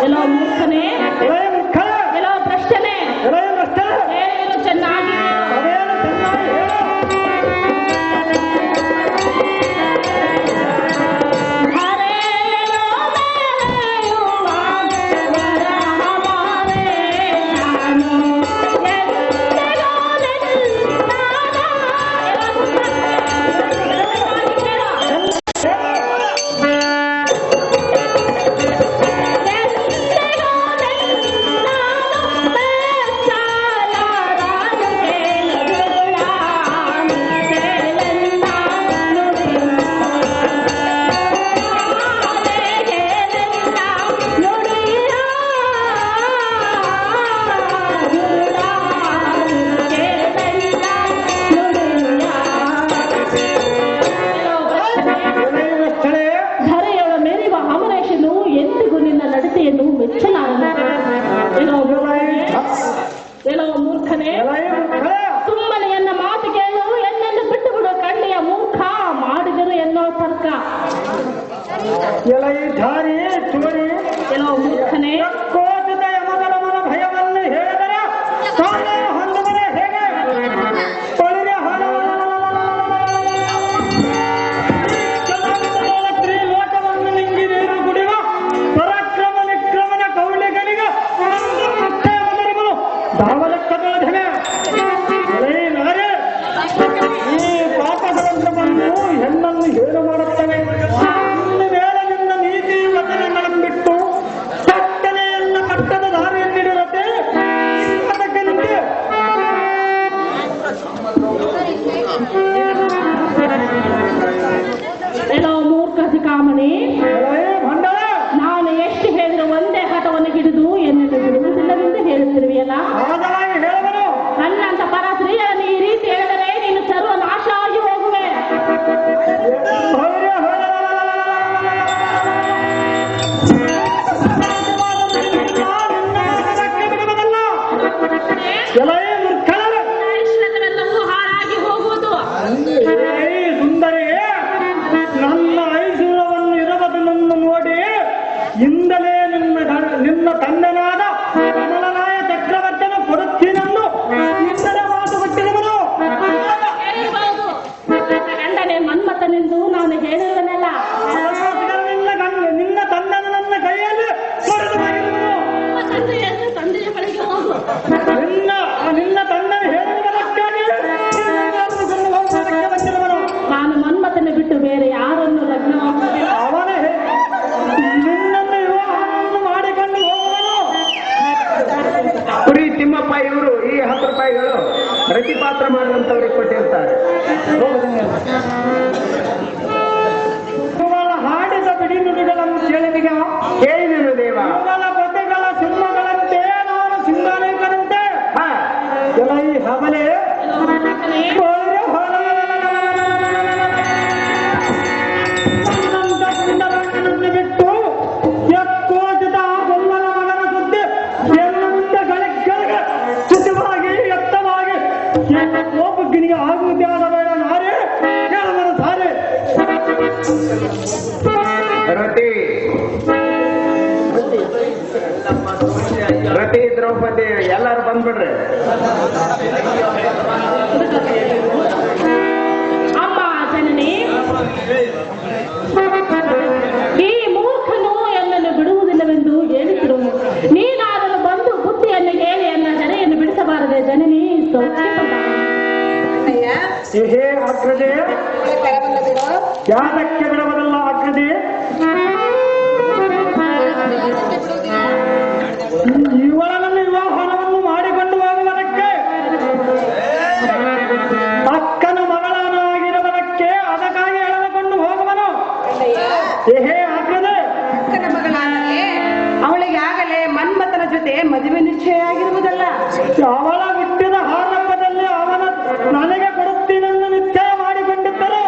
ಎಲ್ಲೋ ಮೂರ್ಖನೇ, ಎಲ್ಲೋ ಭ್ರಷ್ಟನೇ, ಏನು ಚೆನ್ನಾಗಿ ಸುಮ್ಮನೆಯನ್ನ ಮಾತು ಕೇಳು, ಎನ್ನನ್ನು ಬಿಟ್ಟು ಬಿಡು ಕಣ್ಣಿಯ ಮೂರ್ಖ, ಮಾಡಿದರು ಎನ್ನೋ ತರ್ಕ. ಎಲ್ಲೋ ಮೂರ್ಖನೇ, ಭಯವನ್ನು ಹೇಳಿದರೆ ಹೊಂದುವರೆ ಹೇಗೆ ಲೋಕವನ್ನು ನಿಂಗಿ ನೀರು ಕುಡಿಯುವ ಪರಾಕ್ರಮ ನಿಕ್ರಮಣ ಕೌಳಿಗಳಿಗೆ ಈ ಪಾಪಗಳನ್ನು ಬಂದು ಹೆಣ್ಣನ್ನು ಏನು ಮಾಡುತ್ತವೆ. ಇನ್ನು ವೇಳೆ ನಿನ್ನ ನೀತಿ ವಚನಗಳನ್ನು ಬಿಟ್ಟು ಕಟ್ಟನೆಯನ್ನ ಕಟ್ಟದ ದಾರಿಯಲ್ಲಿರುತ್ತದೆ. ಅದಕ್ಕೆ ನಿಮಗೆ ಎಲ್ಲೋ ಮೂರ್ಖ ಸಿಕಾಮಣಿ, ನಾನು ಎಷ್ಟು ಹೇಳಿದ್ರು ಒಂದೇ ಹಠವನ್ನು ಹಿಡಿದು ಎನ್ನನ್ನು ಬಿಡುವುದಿಲ್ಲವೆಂದು ಹೇಳುತ್ತಿರುವೆಯಲ್ಲ. ನನ್ನಂತ ಪರ ಸ್ತ್ರೀಯರನ್ನು ಈ ರೀತಿ ಹೇಳಿದರೆ ನೀನು ಸರ್ವನಾಶ ಆಗಿ ಹೋಗುವೆ. ಐಶ್ವರ್ಯವೆಲ್ಲವೂ ಹಾಳಾಗಿ ಹೋಗುವುದು. ಸುಂದರಿಗೆ ನನ್ನ ಐಶ್ವರ್ಯವನ್ನು ಇರುವುದನ್ನು ನೋಡಿ ಇಂದಲೇ ನಿನ್ನ ತಂದೆನಾದ ಕಮಲನಾಯ ಚಕ್ರವರ್ತಿಯನ್ನು ಕೊಡುತ್ತೀನನ್ನು ಇಂದಲೇ ಮಾತು ಕೊಟ್ಟಿರುವುದು. ಗಂಡನೇ ಮನ್ಮಥನೆಂದು ನಾನು ಹೇಳಿರುವನಲ್ಲ. ನಿನ್ನ ತಂದೆನ ನನ್ನ ಕೈಯಲ್ಲಿ ತಂದೆಯ ಬಳಿಗೆ ಹೋಗು. ನಿನ್ನ ತಂದೆನ ಹೇಳಿರುವುದಕ್ಕಾಗಿ ನಾನು ಮನ್ಮಥನ ಬಿಟ್ಟು ಬೇರೆ ಯಾರನ್ನು ಲಗ್ನ ಅವನೇ ನಿನ್ನನ್ನು ವಿವಾಹವನ್ನು ಮಾಡಿಕೊಂಡು ಹೋಗುವನು. ಕುರಿ ತಿಮ್ಮಪ್ಪ ಇವರು ಈ 10 ರೂಪಾಯಿಗಳು ಪ್ರತಿಪಾತ್ರ ಮಾಡುವಂತವ್ರಿಗೆ ಕೊಟ್ಟಿರ್ತಾರೆ. ಹಾಡಿದ ಬಿಡಿ ನುಡಿಗಳನ್ನು ಕೇಳಿದನು ದೇವ. ಬೊಟ್ಟೆಗಳ ಸಿಂಹಗಳಂತೆ ನಾನು ಸಿಂಹಾಲೇಖನಂತೆ ಈ ಹಬಲೆ ಬಿಟ್ಟು ಎಕ್ಕೋಜದ ಬೊಮ್ಮನ ಮಗನ ಸುದ್ದಿ ಎನ್ನುವಂತೆ ಗಳಿಗೆ ಶುದ್ಧವಾಗಿ ಎತ್ತವಾಗಿ ಒಬ್ಬಗಿನಿಗೆ ಆಗುವುದಾದ ಬೇಡ ನಾರೇ ಕೇಳಬರ ಸಾರೆ. ರತಿ ದ್ರೌಪದಿ ಎಲ್ಲಾರು ಬಂದ್ಬಿಡ್ರಿ. ಅಮ್ಮ ಜನನಿ, ಈ ಮೂರ್ಖನು ಎನ್ನನ್ನು ಬಿಡುವುದಿಲ್ಲವೆಂದು ಹೇಳುತ್ತಿರುವುದು. ನೀನಾದರೂ ಬಂದು ಬುದ್ಧಿಯನ್ನು ಹೇಳಿ ಎನ್ನ ಜನೆಯನ್ನು ಬಿಡಿಸಬಾರದೆ ಜನನಿ. ಹೇ ಅಗ್ರಜೆ, ಯಾತಕ್ಕೆ ಬಿಡಬದಲ್ಲ ಅಗ್ರಜೆ? ಇವಳನ್ನು ವಿವಾಹವನ್ನು ಮಾಡಿಕೊಂಡು ಹೋಗುವುದಕ್ಕೆ, ಅಕ್ಕನ ಮಗಳನಾಗಿರುವುದಕ್ಕೆ ಅದಕ್ಕಾಗಿ ಎಳೆದುಕೊಂಡು ಹೋಗುವನು. ಹೇ ಅಗ್ರಜೆ, ಅಕ್ಕನ ಮಗಳಾಗಲೇ ಅವಳಿಗೆ ಆಗಲೇ ಮನ್ಮಥನ ಜೊತೆ ಮದುವೆ ನಿಶ್ಚಯ ಆಗಿರುವುದಲ್ಲ. ಅವಳ ಹುಟ್ಟಿದ ಆರಂಭದಲ್ಲಿ ಅವನ ನನಗೆ ಕೊಡುತ್ತೀನೆಂದು ನಿಶ್ಚಯ ಮಾಡಿಕೊಂಡಿದ್ದರು.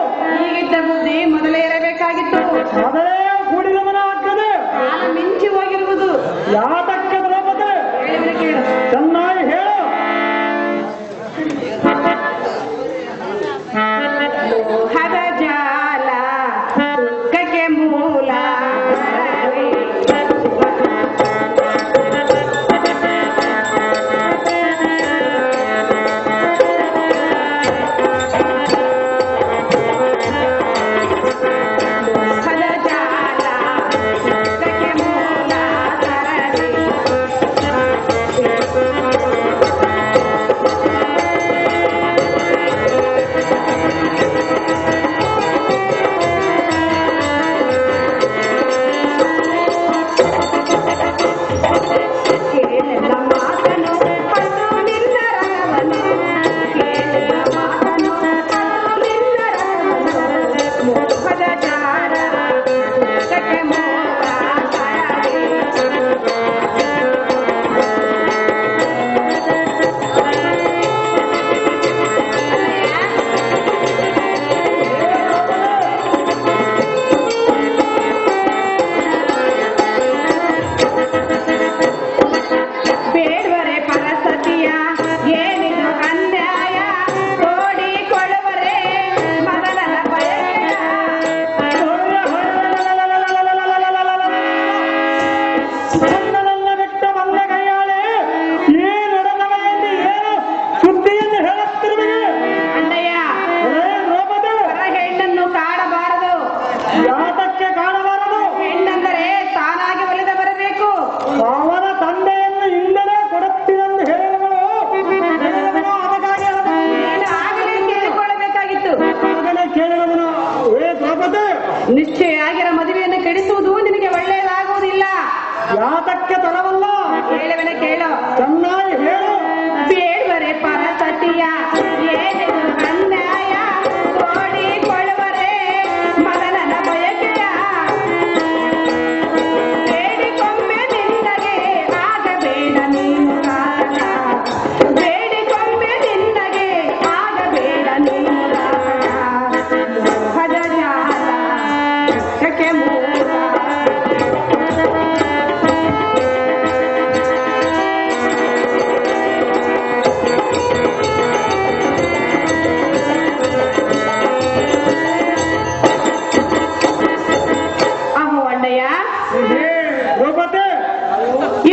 ಈಗಿದ್ದ ಬುದ್ಧಿ ಮೊದಲೇ ಇರಬೇಕಾಗಿತ್ತು. ಮೊದಲೇ ಕೂಡಿದವನ ಆಗ್ತದೆ, ಕಾಲ ಮಿಂಚಿ ಹೋಗಿರುವುದು. ಯಾತಕ್ಕೆ ಬರಬದೆ ಚೆನ್ನಾಗಿ ಹೇಳು. ಹದ ಜಾಲ ಕಕ್ಕೆ ಮೂಲ ಗಂಡನನ್ನ ಬಿಟ್ಟ ಬಂದ ಕೈಯಾಳೆ ಈ ನಡೆದವೆಯಲ್ಲಿ ಏನು ಸುದ್ದಿಯನ್ನು ಹೇಳುತ್ತಿರುವೆ? ಅಣ್ಣಯ್ಯ, ದ್ರೌಪದಿ, ಹೊರ ಹೆಣ್ಣನ್ನು ಕಾಡಬಾರದು. ಯಾತಕ್ಕೆ ಕಾಣಬಾರದು? ಹೆಣ್ಣಂದರೆ ತಾನಾಗಿ ಒಲಿದ ಬರಬೇಕು. ಅವನ ತಂದೆಯನ್ನು ಹಿಂದಲೇ ಕೊಡುತ್ತೀನೆಂದು ಹೇಳಿದವಳು ಅದಕ್ಕಾಗಿ ನೀನು ಆಗಲೇ ಕೇಳಿಕೊಳ್ಳಬೇಕಾಗಿತ್ತು. ಆಗಲೇ ಕೇಳಿದವನು. ದ್ರೌಪದಿ, ನಿಶ್ಚಯ ಆಗಿರೋ ಮದುವೆಯನ್ನು ಕೆಡಿಸುವುದು ನಿನಗೆ ಒಳ್ಳೆಯದಾಗುವುದಿಲ್ಲ. ಯಾತಕ್ಕೆ ತರವಲ್ಲ? ಹೇಳುವೆನ ಕೇಳು. ಚೆನ್ನಾಗಿ ಹೇಳು. ಬೇಡ್ವರೆ ಪರಸತಿಯ ಏನಿದು ಅನ್ಯಾಯ, ಕೋಡಿಕೊಳ್ಳುವರೆ ಮದನನ ಬಯಕೆಯ. ಬೇಡಿಕೊಂಬೆ ನಿನ್ನಗೆ ಆಗಬೇಡ ನೀನು ಕಾರಣ, ಬೇಡಿಕೊಂಬೆ ನಿನ್ನಗೆ ಆಗಬೇಡ ನೀನು ಕಾರಣ. ಮೋಹದ ಜಾಲ ಕಕ್ಕೆ ಮೂಲ. ಅಹೋ ಅಣ್ಣಯ್ಯ, ದ್ರೌಪದಿ,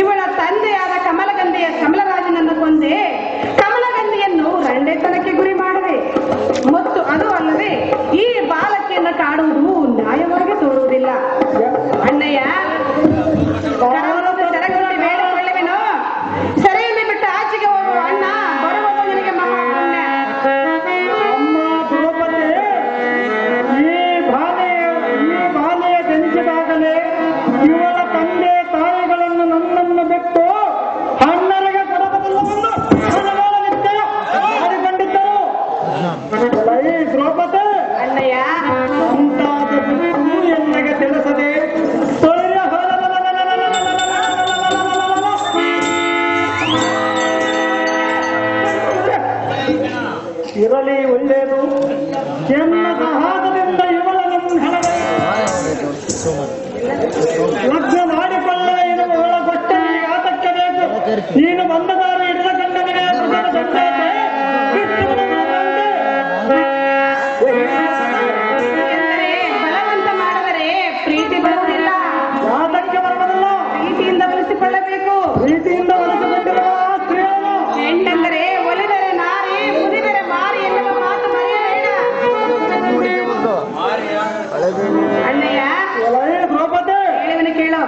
ಇವಳ ತಂದೆಯಾದ ಕಮಲರಾಜನನ್ನು ಕೊಂದೆ ಕಮಲಗಂಧಿಯನ್ನು ರಂಡೆತನಕ್ಕೆ ಗುರಿ ಮಾಡುವೆ. ಮತ್ತು ಅದು ಅಲ್ಲದೆ ಈ ಬಾಲಕಿಯನ್ನು ಕಾಡುವುದು ನ್ಯಾಯವಾಗಿ ತೋರುವುದಿಲ್ಲ. ಅಣ್ಣಯ್ಯ, ಸರಗುಂಡಿ ಬೇಡಿಕೊಳ್ಳುವೆನು. ಸೆರೆಯಲ್ಲಿ ಬಿಟ್ಟು ಆಚೆಗೆ ಹೋಗುವ ಅಣ್ಣ ಬರುವುದು ನಿನಗೆ ಮಹಾ ಪುಣ್ಯ. ಅಮ್ಮ ದ್ರೌಪದಿ, ಈ ಬಾಲೆಯ ಜನಿಸಿದಾಗಲೇ ಇವಳ ತಂದೆ ತಾಯಿಗಳನ್ನು ನನ್ನನ್ನು ಬಿಟ್ಟು ಅಣ್ಣರಿಗೆ ಕೊಡಬಲ್ಲವೆಂದು ಮನಗಳ ನಿಶ್ಚಯ ಮಾಡಿಕೊಂಡಿದ್ದರು. ದ್ರೌಪದಿ, ಅಣ್ಣಯ್ಯ, ಅಂತಾದದ್ದು ಎನ್ನಗೆ ತಿಳಿಸದೆ ಇರಲಿ ಒಳ್ಳೆಯದು. ಎನ್ನ ಸಹಾಯದಿಂದ ಇವಳ ಲಗ್ನ ಮಾಡಿಕೊಳ್ಳ ಎನ್ನುವ ಗೊತ್ತಲ್ಲಿ ಆತಕ್ಕೆ ಬೇಕು. ನೀನು ಬಂದದಾರ ಹಿಡಿದ ಗಂಡನಿಗೆ ಎಂದರೆ ಬಲವಂತ ಮಾಡಿದರೆ ಪ್ರೀತಿ ಬರುವುದಿಲ್ಲ. ಆತಕ್ಕೆ ಬರುವುದಿಲ್ಲ. ಪ್ರೀತಿಯಿಂದ ಉಳಿಸಿಕೊಳ್ಳಬೇಕು. ಪ್ರೀತಿಯಿಂದ ಒಲಿಸಿಕೊಂಡಿರುವ ಸ್ತ್ರೀಯನ್ನು ಹೆಣ್ಣೆಂದರೆ ಒಲಿದರೆ ನಾರಿ, ಮುದಿದರೆ ಮಾರಿ ಎನ್ನುವ ಮಾತು ಮರೆಯಬೇಡ. ಅಣ್ಣಯ್ಯ, ದ್ರೌಪದಿ, ಹೇಳುವನು ಕೇಳು.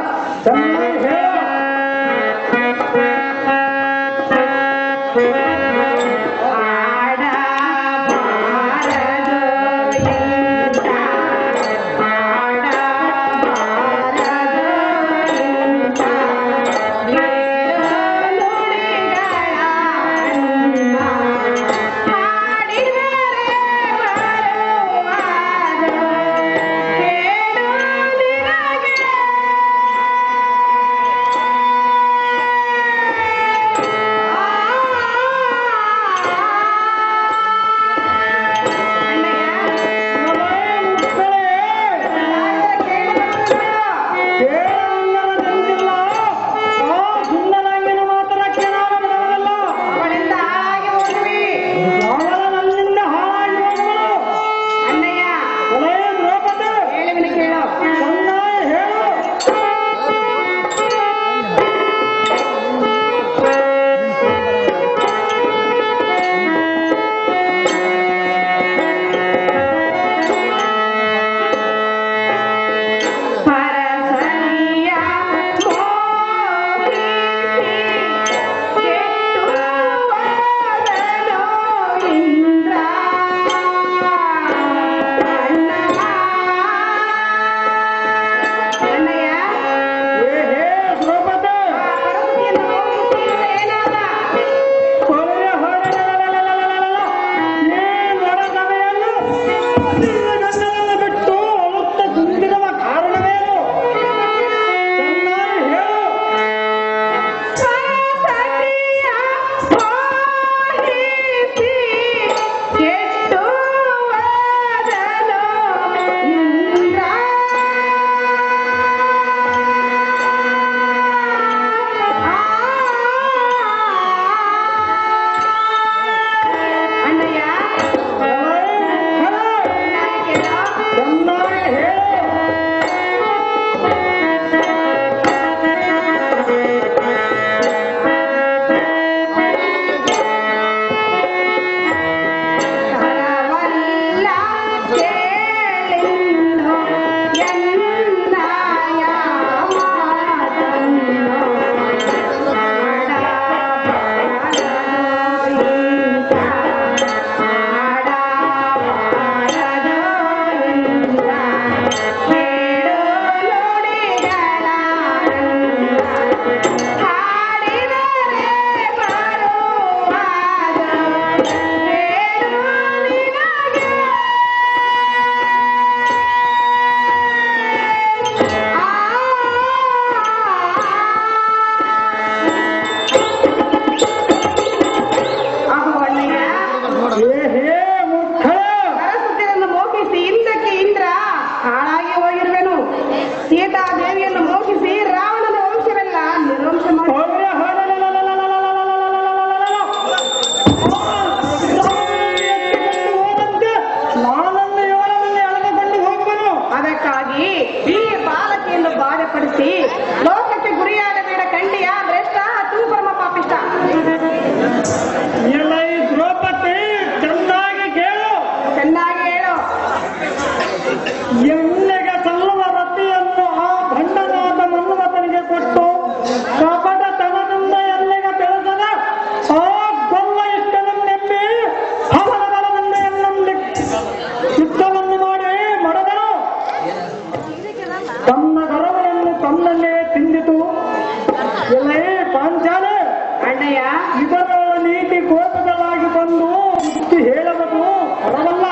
ಕೋಪದಲ್ಲಾಗಿ ಬಂದು ಬುದ್ಧಿ ಹೇಳುವುದು ಹೊರವಲ್ಲ.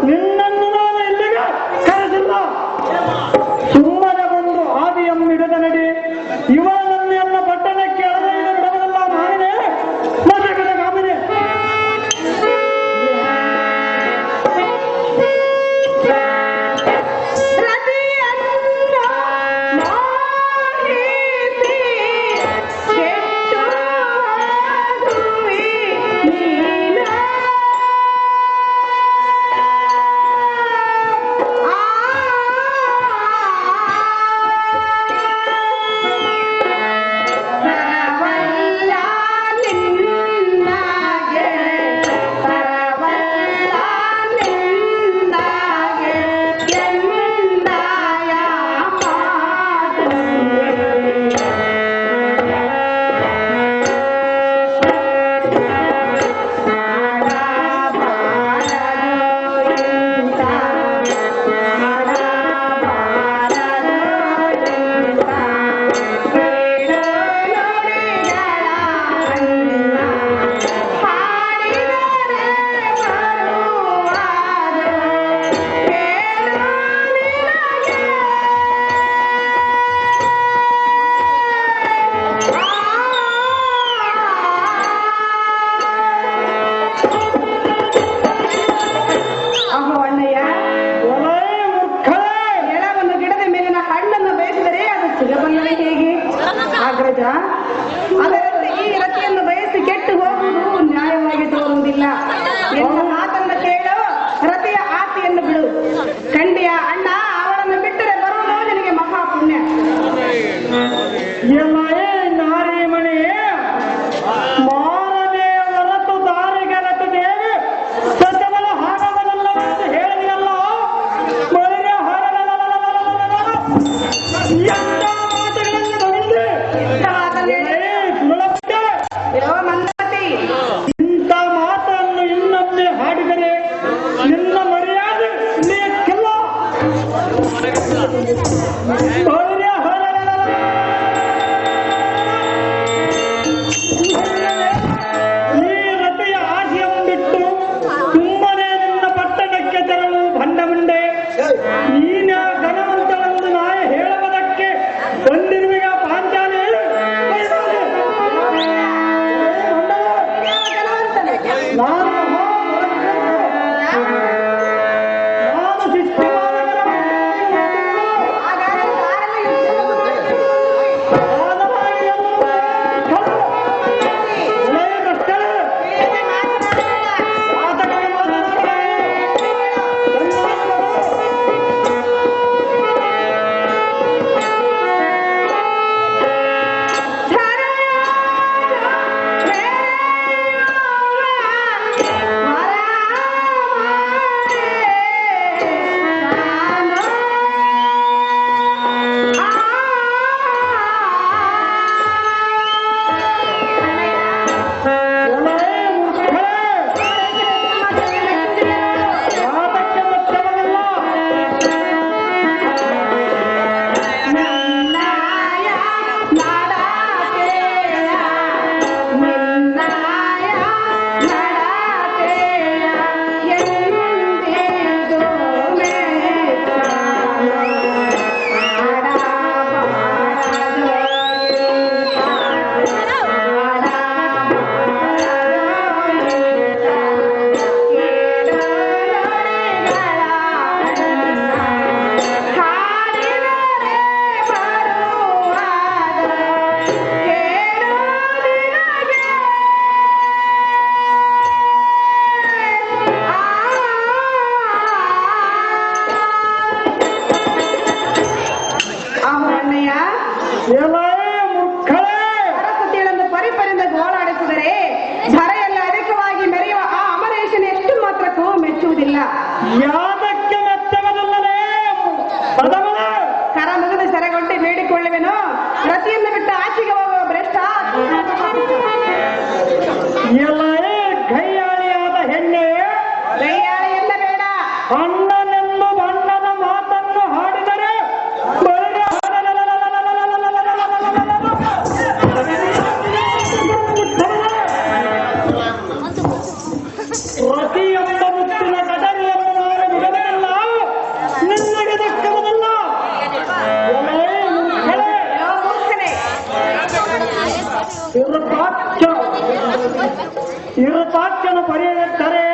ನಿನ್ನನ್ನು ನಾನು ಇಲ್ಲಿಗೆ ಕರೆಸಿಲ್ಲ. ಸುಮ್ಮನೆ ಬಂದು ಆದಿಯಮ್ಮಿಡದ ನಡಿ. ಇವನನ್ನೆಲ್ಲ ಪಟ್ಟಣಕ್ಕೆ ಅಳೆದ ಬಿಡವಲ್ಲ ಮಾವಿನೇ ಮಸಗದ ಕಾಮಿನೇ. ಅದರಂತೆ ಈ ರತಿಯನ್ನು ಬಯಸಿ ಕೆಟ್ಟು ಹೋಗುವುದು ನ್ಯಾಯವಾಗಿ ತೋರುವುದಿಲ್ಲ ಎಂದು ಮಾತನ್ನು ಕೇಳು. ರತಿಯ ಆಸೆಯನ್ನು ಬಿಡು. ಖಂಡಿಯ ಅಣ್ಣ ಅವಳನ್ನು ಬಿಟ್ಟರೆ ಬರುವುದು ನಿನಗೆ ಮಹಾಪುಣ್ಯ. ನಾರಿ ಮಣಿ ಮಾರನೇ ಹೊರತು ದಾರಿಗೆ ರತು ದೇವಿ ಸತ್ಯವಲ ಹಾಡವನಲ್ಲ ಎಂದು ಹೇಳಿದೆಯಲ್ಲ. ಬಳಿಗೆ ಎಂತ ಮಾತುಗಳನ್ನು ಬಂದೆ ಇಂಥ ಮಾತನ್ನು ಇನ್ನೊಮ್ಮೆ ಹಾಡಿದರೆ ನಿನ್ನ ಮರ್ಯಾದೆ ಉಳಿಯಕ್ಕಿಲ್ಲ. ಇರುಪಾಕ್ಷನ ಪರಿಯೆತ್ತರೆ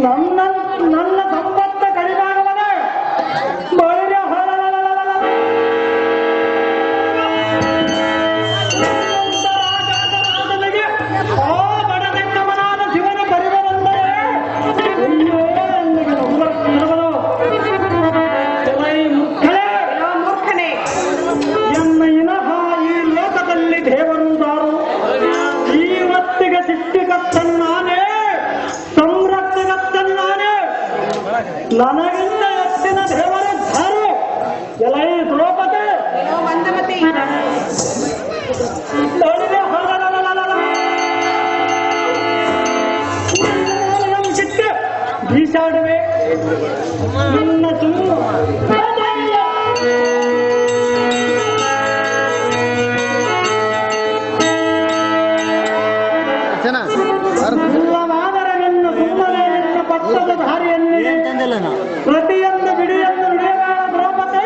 ನನ್ನ ಸಂಪತ್ತ ಕಡಿಮಾಗವನೇ ಬಳಿಯ ಆ ಬಡನೆಕ್ಕವನಾದ ಶಿವನ ಪರಿವರೆಂದರೆ ಅಯ್ಯೋ ಮೂರ್ಖನೇ ಎನ್ನ ಇನಹ ಈ ಲೋಕದಲ್ಲಿ ದೇವರುಂದಾರು ಈ ಹೊತ್ತಿಗೆ ಸಿಟ್ಟಿಗತ್ತನ್ನಾನೇ ಸಂರಕ್ಷಕತ್ತನ್ನಾನೇ ನನಗಿಂತ ಎತ್ತಿನ ದೇವರಿದ್ದಾರು ಎಲೈ ದ್ರೌಪದಿ ಮಂದಮತಿ ಸಿಟ್ಟು ಬೀಸಾಡುವೆ ನನ್ನ ತುಂಬ ಮಾದರವನ್ನು ಸುಮ್ಮನೆ ನಿನ್ನ ಪಟ್ಟದ ದಾರಿಯಲ್ಲಿ ಪ್ರತಿಯೊಂದು ಬಿಡಿಯನ್ನು ಬಿಡಿಯಬೇಡ ದ್ರೌಪದಿ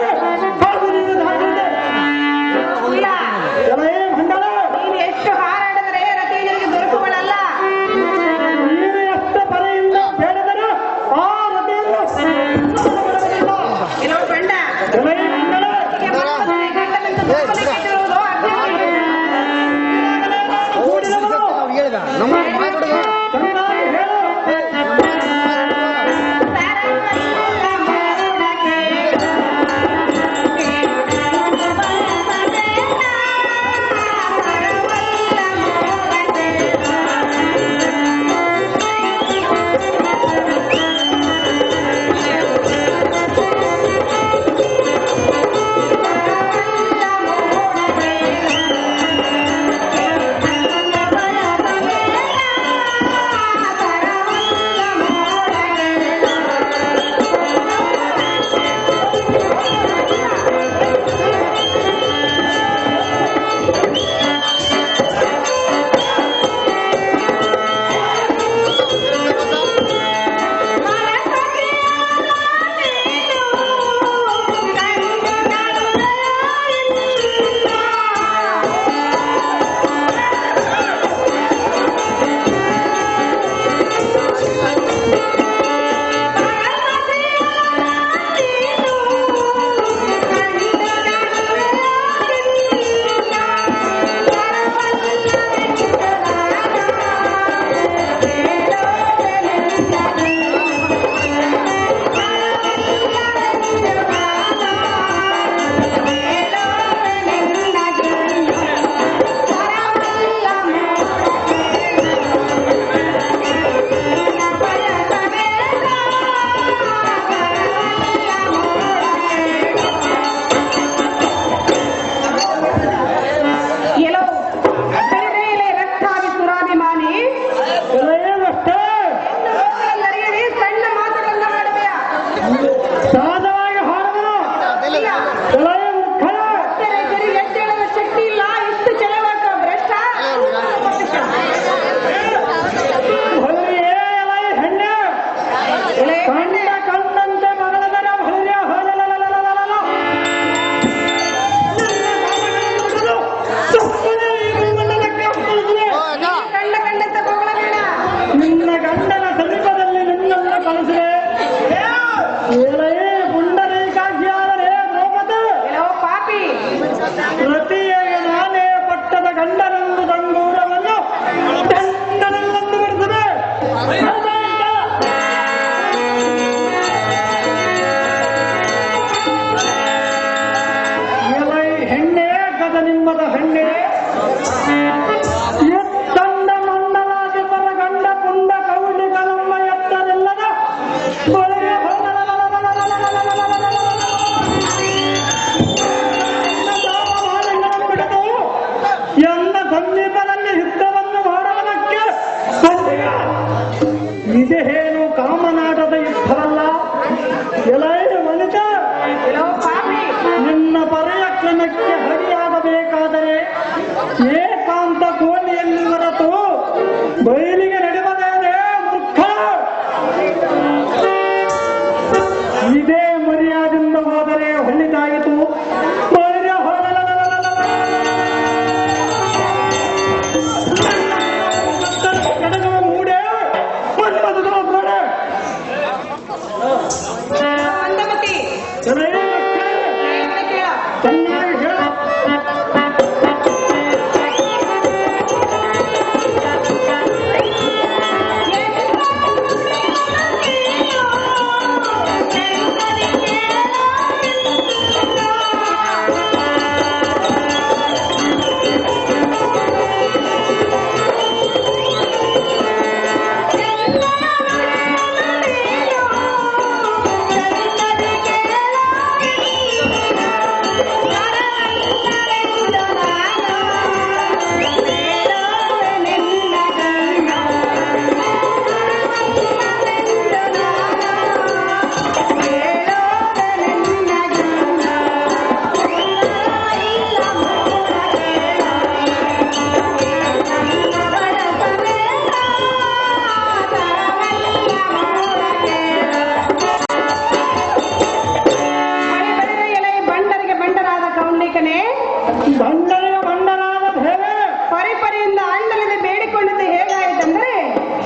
ಹಾಗೂ ನೀನು ದಾಟಿದೆ ಮಂಡಲ ನೀನು ಎಷ್ಟು ಹಾರಾಡಿದ್ರೆ ರತಿ ನಿನಗೆ ದೊರಕುವಳಲ್ಲ. ನೀನು ಎಷ್ಟು ಬರೆಯಿಂದ ಬೇಡದರೆ ಆ ರತಿಯನ್ನು ಕೆಲವು ಗಂಡ ಮಂಡಲ ಗಂಡನಂತ ದುರ್ಬಲ ಕೆಟ್ಟಿರುವುದು ಅಜ್ಞಾನಿ. ಕೂಡಿದವರು ಚೆನ್ನಾಗಿ ಹೇಳು ಇದೇನು ಕಾಮನಾಟದ ಯುದ್ಧವಲ್ಲ. ಎಲೈದು ಮನುಜ, ನಿನ್ನ ಪರ್ಯಕ್ರಮಕ್ಕೆ ಹರಿಯಾಗಬೇಕಾದರೆ ಏಕಾಂತ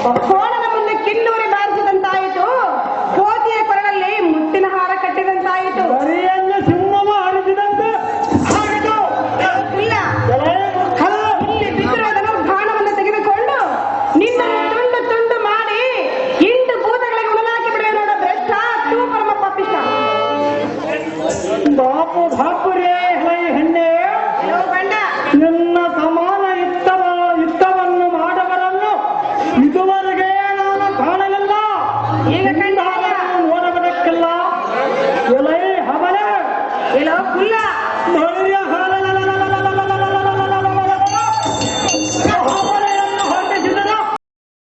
ಕೋಣನ ಮುಂದೆ ಕಿನ್ನೂರಿ ಬಾರಿಸಿದಂತಾಯಿತು, ಕೋತಿಯ ಕೊರಳಲ್ಲಿ ಮುತ್ತಿನ ಹಾರ ಕಟ್ಟಿದಂತಾಯಿತು. ಬರಿಯನ್ನು ಸಿಂಹವ ಹರಿಸಿದಂತೆ ಆಗಿತು. ಇಲ್ಲ, ಇಲ್ಲಿ ಬಿದ್ದಿರೋದನ್ನು ಬಾಣವನ್ನು ತೆಗೆದುಕೊಂಡು ನಿನ್ನ ತುಂಡು ತುಂಡು ಮಾಡಿ 8 ಭೂತಗಳಿಗೆ ಉಣಲಾಕಿ ಬಿಡುವೆ ನೋಡ ಭ್ರಷ್ಟ, ತೂ ಪರಮ ಪಾಪಿಷ್ಟ. ಬಾಪು ಬಾಪುರೇ ಹೈ ಹೆಣ್ಣೆ, ಗಂಡ ನಿನ್ನ ಸಮಾನ ಯುದ್ಧವನ್ನು ಮಾಡವರನ್ನು ಇದುವರೆಗೆ ನಾನು ಕಾಣಲಿಲ್ಲ. ಈಗ ಕಂಡ ನೋಡಬದಕ್ಕಿಲ್ಲ. ಎಲೈ ಹಬಲೆ, ಎಲ್ಲೋ ಕುಲ್ಲ